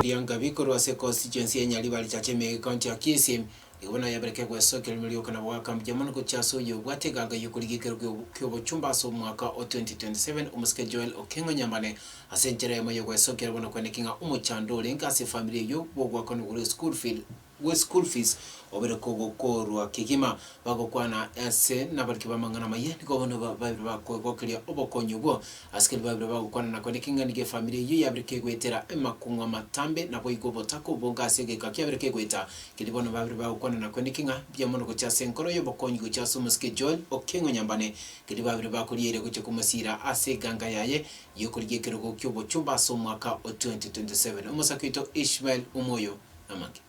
Yanga bikoro ase constituency ya Nyaribari chacheme county ya Kisii ibona yabereke kwa soke miliyoko na waka mjamano kuchaso yo bwategaga yukurigikero kyobo chumba so mwaka o 2027 umuske Joel Okengo Nyambane asenjere yamoyo kwa soke abona kwenekinga umuchando lenga ase family yo bogwa kono uri school fees obere kogokorwa kigima bagokwana ase nabariki bamangana maye niko bono babiri bakogokeria obokonyo bwo askeli babiri bagokwana na kwenekinga nige family yo yabereke gwetera emakungwa matambe nabo igobotako bonga asege kakyabireke gweta kilibono babiri bagokwana na kwenekinga byamono ko cyasenkoro yo bokonyo ko cyasumuske Joel Okengo Nyambane kili babiri bakuriere ko kumusira ase ganga yaye yo kurigekero ko kyobo chumba so mwaka o 2027 umusakito Ishmael Umoyo amake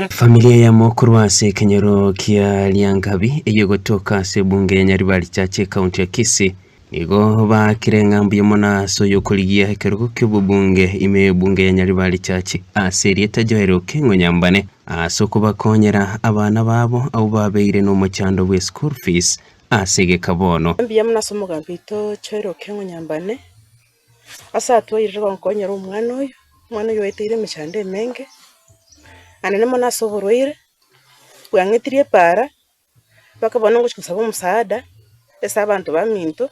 familia ya mokuru ase kenyero kia Liangabi eyogotoka se bunge ya Nyaribari chache county ya Kisii nigo bakirenga mbiyomona so yokoligia hekeruko ky'ubunge ime bunge ya Nyaribari chache ase Rieta Joel Okengo Nyambane aso kubakonyera abana babo au babeire no muchando we school fees asege kabono mbiyamuna so mugambito Joel Okengo Nyambane asa twoyirwa nkonyera umwana oyo wetire mishande menge anene mona soborwire bwangetirie para bakabona ngo kusaba umusaada esa abantu baminto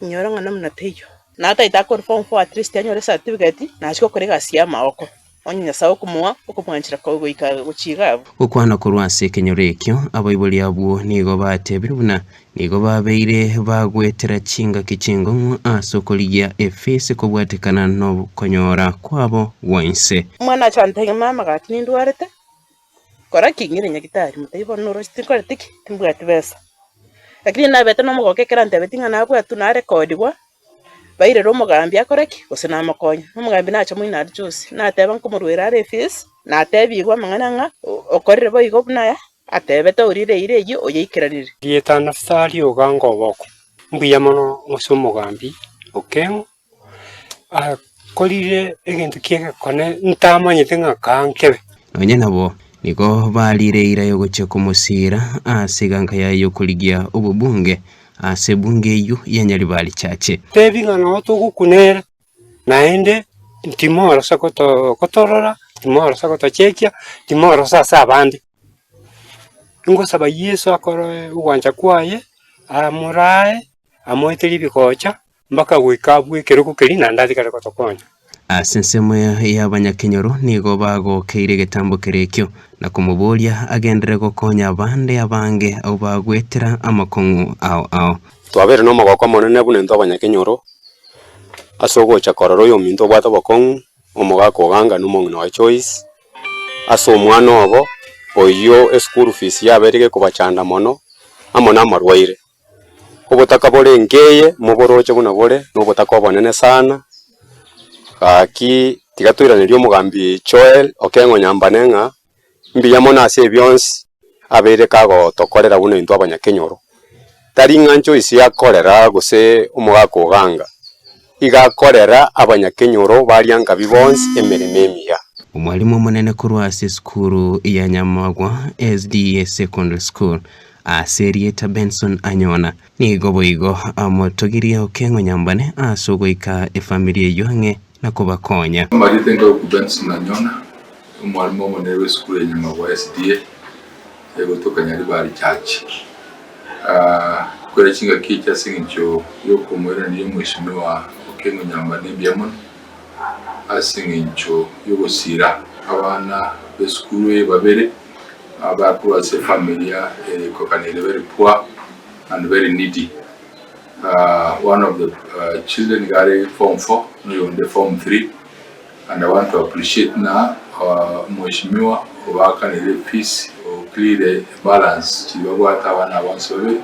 nyora ngana munateyo nata itakora form for at least anyore certificate nashiko korega sia maoko onya sawo kumwa okumwanchira ko guchiga ukwana kurwase kenyorekyo abayiboli abo nigo batebiruna nigo babeire bagwetera chinga kichingo asokoligia efese kubwatekana no konyora kwabo wanse mwana chantenge mama gati nindwarete kora kingire nyagitari mutayibo noro stinkore tiki timbwati besa lakini nabeta no mugokekera ntebetinga nabwo tuna recordwa baire romo gambia koreki osena makonya umugambi nacha mwina cyose nateba nkumurwera are fees natebigwa mangana nga okorire boyigo bunaya atebeta urire ireyo oyikirarire dieta nafsali ogango boko mbuya mono musomugambi Okengo akolire egintu kiege kone ntamanyite nga kankebe nonye nabo nigo balire irayo goche kumusira asiganga yayo kuligia ububunge ase bunge yu ya Nyaribari chache tebinga no tugukunera naende ntimoro sakoto kotorora timoro sakoto chekia timoro sasa abandi ngo saba Yesu akoro uwanja kwaye amurae amoeteri bikocha mbaka gwikabwe keruko keri nandazi kare kotokonya asensemo y'abanyakenyoro nigo bagokeire getambo kerekyo na kumubolia agendere gokonya abande abange au bagwetera amakongu ao twabere no magoko monene bune ndo abanyakenyoro asogocha kororo yo minto bwata bokongu omugako ganga n'umongino wa choice aso omwana obo oyo school fees yaberege kubachanda mono amona amarwaire obutaka bole ngeye muboroche buna bole n'obutaka obonene sana kaki tigatwiraniryo mugambi Joel Okengo Nyambane nga mbiyamona ase byonsi abere kago tokorera buno into abanyakenyoro tari ngancho isi yakorera gose umugako ganga igakorera abanyakenyoro barianga bibonsi emirimo emiya umwalimu munene kurwase skuru ya Nyamagwa SDA Secondary School ase Rieta Benson Anyona nigo boigo amotogiria Okengo Nyambane asogoika efamilia yonge na kubakonya maritenga ku Benson Anyona umwalimu munene we skuru ya Nyamagwa SDA egotoka Nyaribari chache kwera chinga kicha singicho yo kumwera niyo mwishimiwa Okengo Nyambane byamon asingicho yo gusira abana beskuru babere abakuru ase familia kokanire very poor and very needy. One of the children got a form 4 no on the form 3 and I want to appreciate na mwishimiwa wakanire peace clear the balance chibagwata abana bansore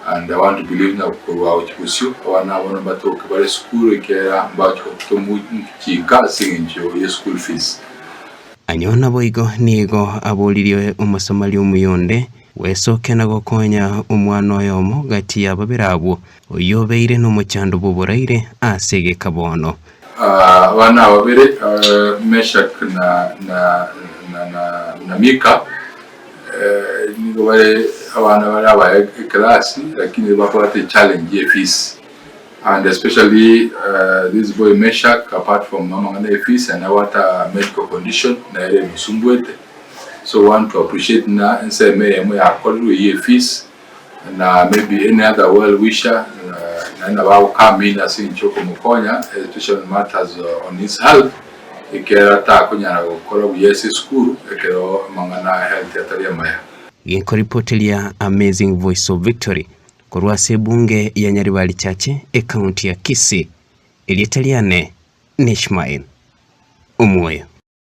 and I want to believe na kwa uchusyo abana bona batoke bare school kera bacho tomu kika singinjo ye school fees Anyona boigo nigo abolirio umusomali umuyonde wesoke na gokonya umwana oyomo gati yababirabo oyobeire no muchando buboraire asege kabono abana babere Meshak na Mika nigo bare abana bari abaye class lakini bakora challenge ye fees and especially this boy Meshak, apart from Mamangane fees and what medical condition na ile msumbwete. So want to appreciate na nseme yemo ya kolu ye fees na maybe any other well wisher na wao come in as in choko mukonya especially matters on his health ikera ta kunyara gukora yesi school ikero mangana health yataria maya. Yekoripotelia Amazing Voice of Victory kurwase bunge ya Nyaribali Chache kaunti ya Kisii Elietaliane Nishmael Umwoyo.